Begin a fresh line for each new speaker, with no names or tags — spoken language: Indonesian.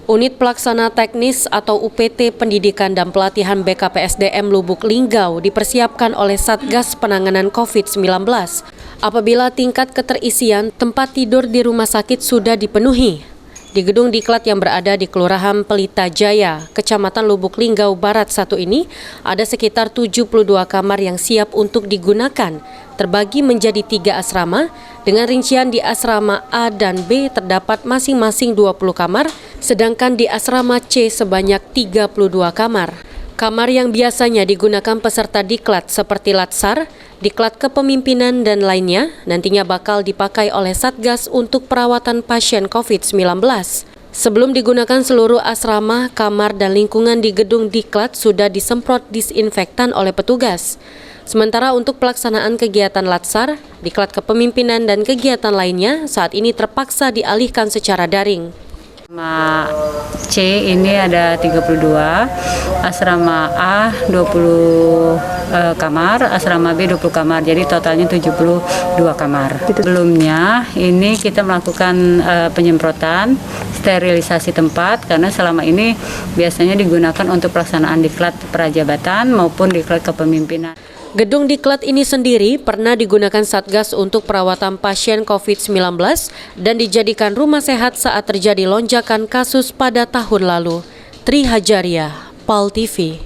Unit Pelaksana Teknis atau UPT Pendidikan dan Pelatihan BKPSDM Lubuk Linggau dipersiapkan oleh Satgas Penanganan COVID-19 apabila tingkat keterisian tempat tidur di rumah sakit sudah dipenuhi. Di gedung diklat yang berada di Kelurahan Pelita Jaya, Kecamatan Lubuk Linggau Barat 1 ini, ada sekitar 72 kamar yang siap untuk digunakan, terbagi menjadi 3 asrama, dengan rincian di asrama A dan B terdapat masing-masing 20 kamar, sedangkan di asrama C sebanyak 32 kamar. Kamar yang biasanya digunakan peserta diklat seperti Latsar, diklat kepemimpinan dan lainnya nantinya bakal dipakai oleh Satgas untuk perawatan pasien COVID-19. Sebelum digunakan seluruh asrama, kamar dan lingkungan di gedung diklat sudah disemprot disinfektan oleh petugas. Sementara untuk pelaksanaan kegiatan Latsar, diklat kepemimpinan dan kegiatan lainnya saat ini terpaksa dialihkan secara daring.
Asrama C ini ada 32, asrama A 20 kamar, asrama B 20 kamar, jadi totalnya 72 kamar. Sebelumnya ini kita melakukan penyemprotan, sterilisasi tempat karena selama ini biasanya digunakan untuk pelaksanaan diklat prajabatan maupun diklat kepemimpinan.
Gedung diklat ini sendiri pernah digunakan Satgas untuk perawatan pasien COVID-19 dan dijadikan rumah sehat saat terjadi lonjakan kasus pada tahun lalu. Tri Hajaria, PAL TV.